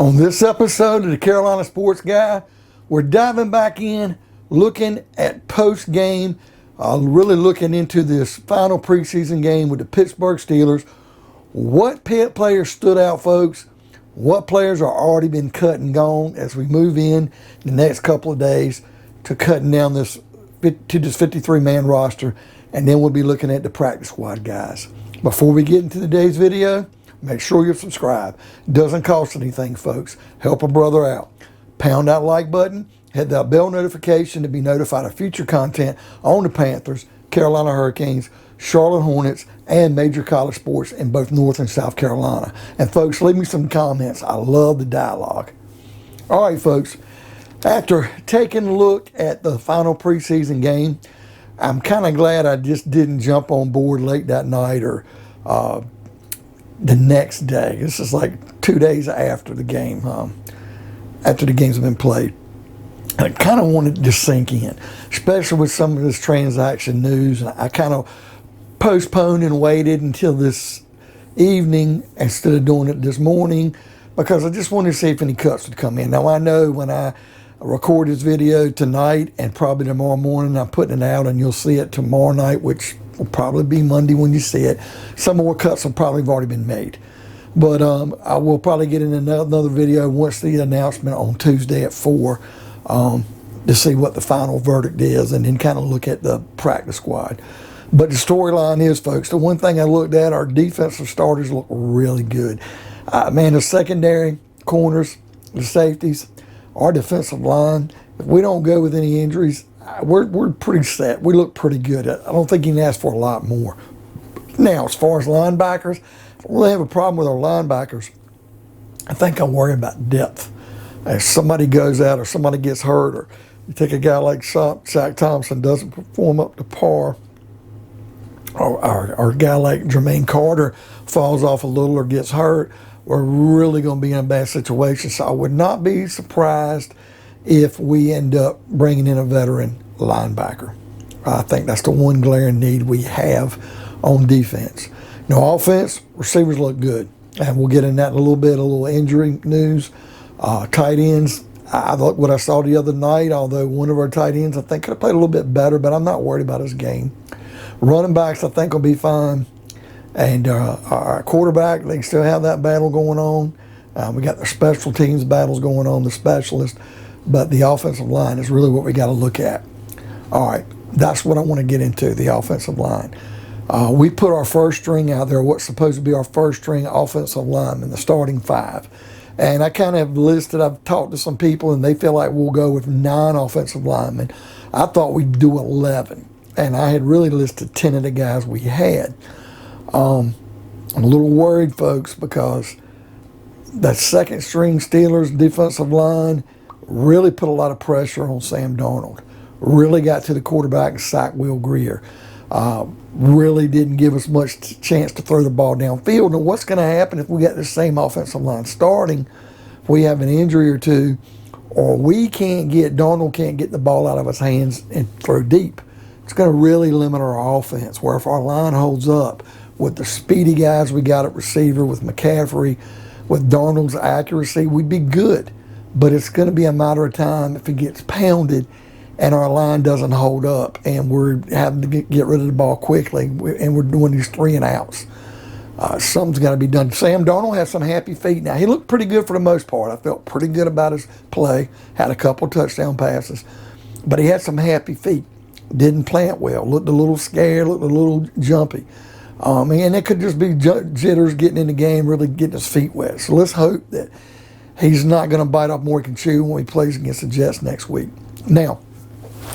On this episode of the Carolina Sports Guy, we're diving back in, looking at post-game, really looking into this final preseason game with the Pittsburgh Steelers. What players stood out, folks? What players are already been cut and gone as we move in the next couple of days to cutting down this 53-man roster, and then we'll be looking at the practice squad guys. Before we get into today's video, make sure you subscribe. Doesn't cost anything, folks. Help a brother out. Pound that like button. Hit that bell notification to be notified of future content on the Panthers, Carolina Hurricanes, Charlotte Hornets, and major college sports in both North and South Carolina. And folks, leave me some comments. I love the dialogue. All right, folks. After taking a look at the final preseason game, I'm kind of glad I just didn't jump on board late that night or the next day. This is like 2 days after the game, after the games have been played. I kind of wanted to sink in, especially with some of this transaction news. And I kind of postponed and waited until this evening instead of doing it this morning because I just wanted to see if any cuts would come in. Now, I know when I record this video tonight and probably tomorrow morning, I'm putting it out and you'll see it tomorrow night, which will probably be Monday when you see it. Some more cuts will probably have already been made. But I will probably get in another video once the announcement on Tuesday at 4 to see what the final verdict is and then kind of look at the practice squad. But the storyline is, folks, the one thing I looked at, our defensive starters look really good. Man, the secondary, corners, the safeties, our defensive line, if we don't go with any injuries, we're pretty set. We look pretty good. I don't think you can ask for a lot more. Now, as far as linebackers, I don't really have a problem with our linebackers. I think I'm worried about depth. If somebody goes out or somebody gets hurt or you take a guy like Shaq Thompson doesn't perform up to par, or a guy like Jermaine Carter falls off a little or gets hurt, we're really going to be in a bad situation. So I would not be surprised if we end up bringing in a veteran linebacker. I think that's the one glaring need we have on defense. Now, offense, receivers look good. And we'll get in that in a little bit, a little injury news. Tight ends, I thought what I saw the other night, although one of our tight ends I think could have played a little bit better, but I'm not worried about his game. Running backs I think will be fine. And our quarterback, they still have that battle going on. We got the special teams battles going on, the specialists. But the offensive line is really what we got to look at. All right, that's what I want to get into, the offensive line. We put our first string out there, what's supposed to be our first string offensive lineman, the starting 5. And I kind of listed, I've talked to some people, and they feel like we'll go with 9 offensive linemen. I thought we'd do 11. And I had really listed 10 of the guys we had. I'm a little worried, folks, because that second string Steelers defensive line really put a lot of pressure on Sam Darnold. Really got to the quarterback and sacked Will Greer. Really didn't give us much chance to throw the ball downfield. Now, what's going to happen if we got the same offensive line starting? If we have an injury or two, or Darnold can't get the ball out of his hands and throw deep, it's going to really limit our offense. Where if our line holds up with the speedy guys we got at receiver, with McCaffrey, with Darnold's accuracy, we'd be good. But it's going to be a matter of time if he gets pounded and our line doesn't hold up and we're having to get rid of the ball quickly and we're doing these 3 and outs. Something's got to be done. Sam Darnold has some happy feet. Now, he looked pretty good for the most part. I felt pretty good about his play. Had a couple touchdown passes. But he had some happy feet. Didn't plant well. Looked a little scared. Looked a little jumpy. And it could just be jitters getting in the game, really getting his feet wet. So let's hope that he's not going to bite off more he can chew when he plays against the Jets next week. Now,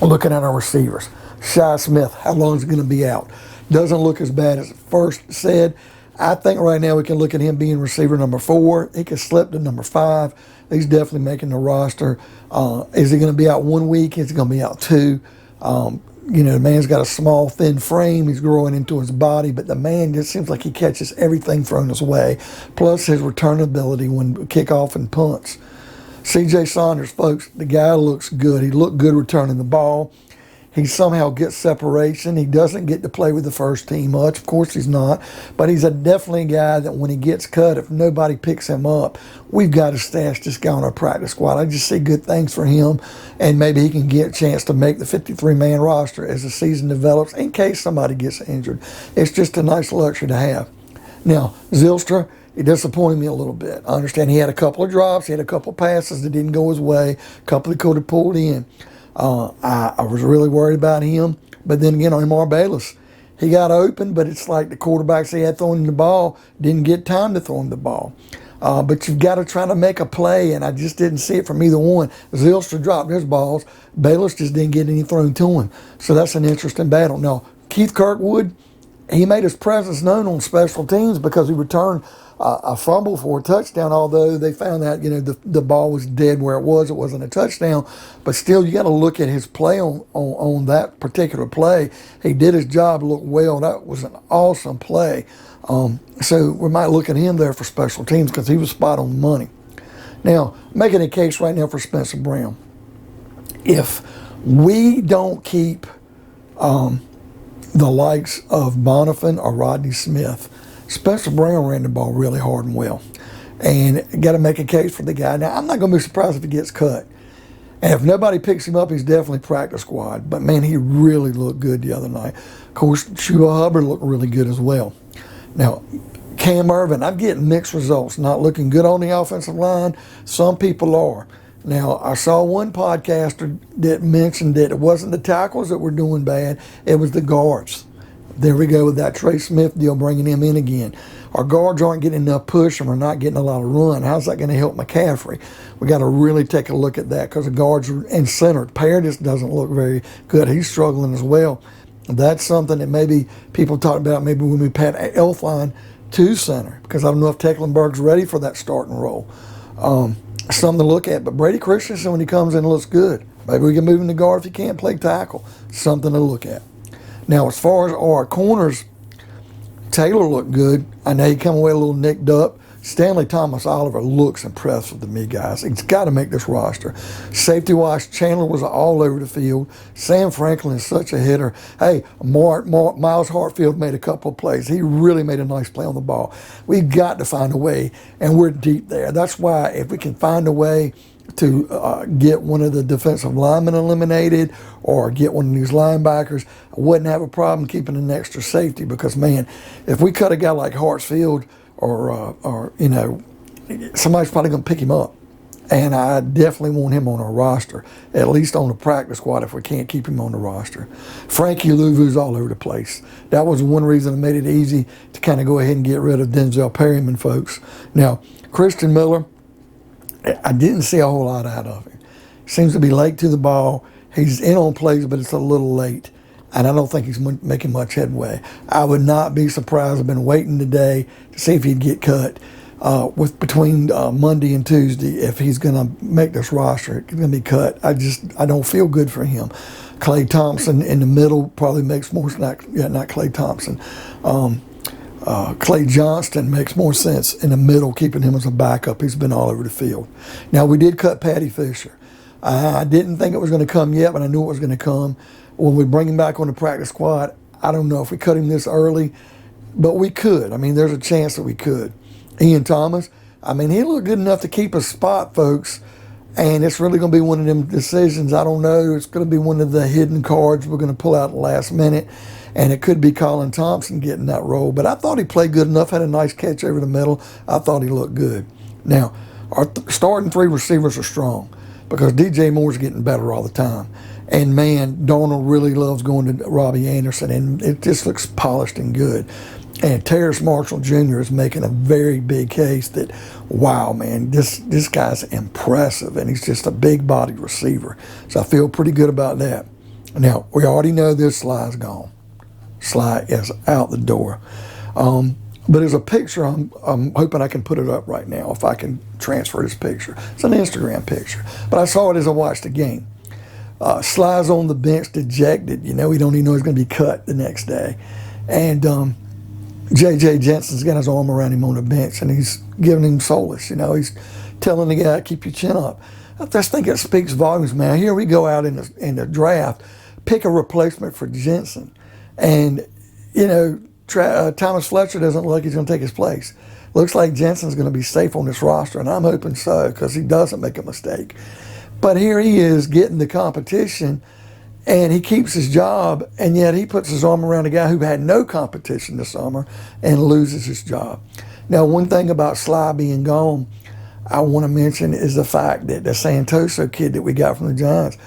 looking at our receivers. Shi Smith, how long is he going to be out? Doesn't look as bad as it first said. I think right now we can look at him being receiver number 4. He could slip to number 5. He's definitely making the roster. Is he going to be out 1 week? Is he going to be out 2? The man's got a small, thin frame. He's growing into his body, but the man just seems like he catches everything thrown his way, plus his return ability when kickoff and punts. C.J. Saunders, folks, the guy looks good. He looked good returning the ball. he somehow gets separation. He doesn't get to play with the first team much. Of course he's not. But he's definitely a guy that when he gets cut, if nobody picks him up, we've got to stash this guy on our practice squad. I just see good things for him, and maybe he can get a chance to make the 53-man roster as the season develops in case somebody gets injured. It's just a nice luxury to have. Now, Zylstra, he disappointed me a little bit. I understand he had a couple of drops. He had a couple of passes that didn't go his way. A couple he could have pulled in. I was really worried about him. But then again, on Amar Bayless, he got open, but it's like the quarterbacks he had throwing the ball didn't get time to throw him the ball. But you've got to try to make a play, and I just didn't see it from either one. Zylstra dropped his balls. Bayless just didn't get any thrown to him. So that's an interesting battle. Now, Keith Kirkwood, he made his presence known on special teams because he returned a fumble for a touchdown, although they found that, the ball was dead where it was. It wasn't a touchdown. But still, you got to look at his play on that particular play. He did his job, looked well. That was an awesome play. So we might look at him there for special teams because he was spot on the money. Now, making a case right now for Spencer Brown. If we don't keep the likes of Bonifant or Rodney Smith, Spencer Brown ran the ball really hard and well. And got to make a case for the guy. Now, I'm not going to be surprised if he gets cut. And if nobody picks him up, he's definitely practice squad. But, man, he really looked good the other night. Of course, Chuba Hubbard looked really good as well. Now, Cam Irvin, I'm getting mixed results. Not looking good on the offensive line. Some people are. Now, I saw one podcaster that mentioned that it wasn't the tackles that were doing bad. It was the guards. There we go with that Trey Smith deal, bringing him in again. Our guards aren't getting enough push and we're not getting a lot of run. How's that going to help McCaffrey? We got to really take a look at that because the guards are in center. Paradis doesn't look very good. He's struggling as well. That's something that maybe people talk about maybe when we pat Elfline to center because I don't know if Tecklenburg's ready for that starting role. Something to look at. But Brady Christensen, when he comes in, looks good. Maybe we can move him to guard if he can't play tackle. Something to look at. Now, as far as our corners, Taylor looked good. I know he come away a little nicked up. Stanley Thomas Oliver looks impressive to me, guys. He's got to make this roster. Safety-wise, Chandler was all over the field. Sam Franklin is such a hitter. Hey, Miles Hartfield made a couple of plays. He really made a nice play on the ball. We've got to find a way, and we're deep there. That's why if we can find a way to get one of the defensive linemen eliminated or get one of these linebackers, I wouldn't have a problem keeping an extra safety because, man, if we cut a guy like Hartsfield or somebody's probably going to pick him up. And I definitely want him on our roster, at least on the practice squad if we can't keep him on the roster. Frankie Louvu's all over the place. That was one reason I made it easy to kind of go ahead and get rid of Denzel Perryman, folks. Now, Christian Miller, I didn't see a whole lot out of him. Seems to be late to the ball. He's in on plays, but it's a little late. And I don't think he's making much headway. I would not be surprised. I've been waiting today to see if he'd get cut between Monday and Tuesday. If he's going to make this roster, he's going to be cut. I don't feel good for him. Clay Thompson in the middle probably makes more sense. Not Clay Thompson. Clay Johnston makes more sense in the middle, keeping him as a backup. He's been all over the field. Now, we did cut Patty Fisher. I didn't think it was going to come yet, but I knew it was going to come. When we bring him back on the practice squad, I don't know if we cut him this early, but we could. I mean, there's a chance that we could. Ian Thomas, I mean, he looked good enough to keep a spot, folks, and it's really going to be one of them decisions. I don't know. It's going to be one of the hidden cards we're going to pull out at the last minute, and it could be Colin Thompson getting that role. But I thought he played good enough, had a nice catch over the middle. I thought he looked good. Now, our starting three receivers are strong because DJ Moore's getting better all the time. And, man, Darnold really loves going to Robbie Anderson, and it just looks polished and good. And Terrace Marshall Jr. is making a very big case that, wow, man, this guy's impressive, and he's just a big-bodied receiver. So I feel pretty good about that. Now, we already know this Sly's gone. Sly is out the door. But there's a picture, I'm hoping I can put it up right now if I can transfer this picture. It's an Instagram picture. But I saw it as I watched the game. Sly's on the bench dejected. He don't even know he's going to be cut the next day. And J.J. Jensen's got his arm around him on the bench, and he's giving him solace. He's telling the guy, keep your chin up. I just think it speaks volumes, man. Here we go out in the draft, pick a replacement for Jensen. And, you know, Thomas Fletcher doesn't look like he's going to take his place. Looks like Jensen's going to be safe on this roster, and I'm hoping so because he doesn't make a mistake. But here he is getting the competition, and he keeps his job, and yet he puts his arm around a guy who had no competition this summer and loses his job. Now, one thing about Sly being gone, I want to mention is the fact that the Santoso kid that we got from the Giants,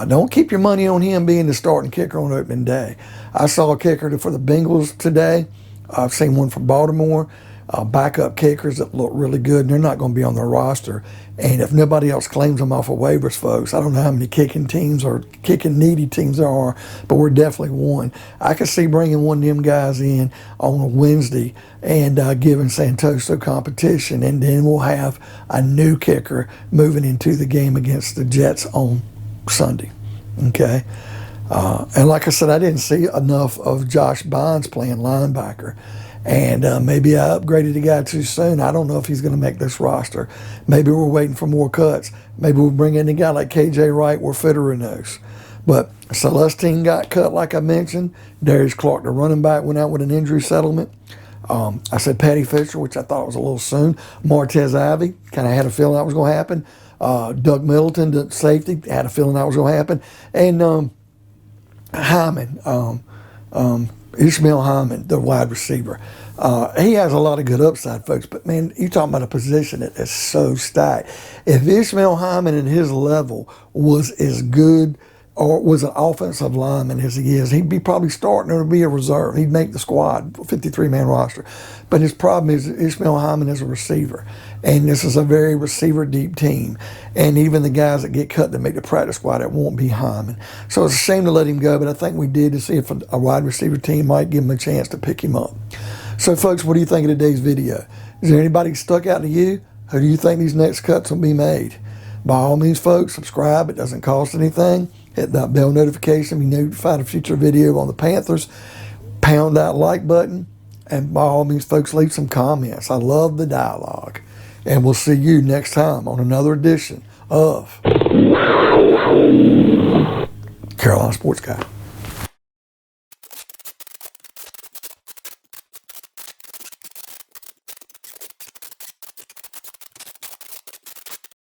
don't keep your money on him being the starting kicker on opening day. I saw a kicker for the Bengals today. I've seen one from Baltimore. Backup kickers that look really good, and they're not going to be on their roster. And if nobody else claims them off of waivers, folks, I don't know how many kicking teams or kicking needy teams there are, but we're definitely one. I could see bringing one of them guys in on a Wednesday and giving Santoso competition, and then we'll have a new kicker moving into the game against the Jets on Sunday. Okay? And like I said, I didn't see enough of Josh Bynes playing linebacker. And maybe I upgraded the guy too soon. I don't know if he's going to make this roster. Maybe we're waiting for more cuts. Maybe we'll bring in a guy like KJ Wright or Fitterer knows. But Celestine got cut, like I mentioned. Darius Clark, the running back, went out with an injury settlement. I said Patty Fisher, which I thought was a little soon. Martez Ivey, kind of had a feeling that was going to happen. Doug Middleton, the safety, had a feeling that was going to happen. And Hyman, Ishmael Hyman, the wide receiver. He has a lot of good upside, folks, but man, you're talking about a position that is so stacked. If Ishmael Hyman at his level was as good or was an offensive lineman as he is, he'd be probably starting or be a reserve. He'd make the squad, 53-man roster. But his problem is Ishmael Hyman is a receiver, and this is a very receiver-deep team. And even the guys that get cut that make the practice squad, it won't be Hyman. So it's a shame to let him go, but I think we did to see if a wide receiver team might give him a chance to pick him up. So, folks, what do you think of today's video? Is there anybody stuck out to you? Who do you think these next cuts will be made? By all means, folks, subscribe. It doesn't cost anything. Hit that bell notification. Be notified of future video on the Panthers. Pound that like button. And by all means, folks, leave some comments. I love the dialogue. And we'll see you next time on another edition of Carolina Sports Guy.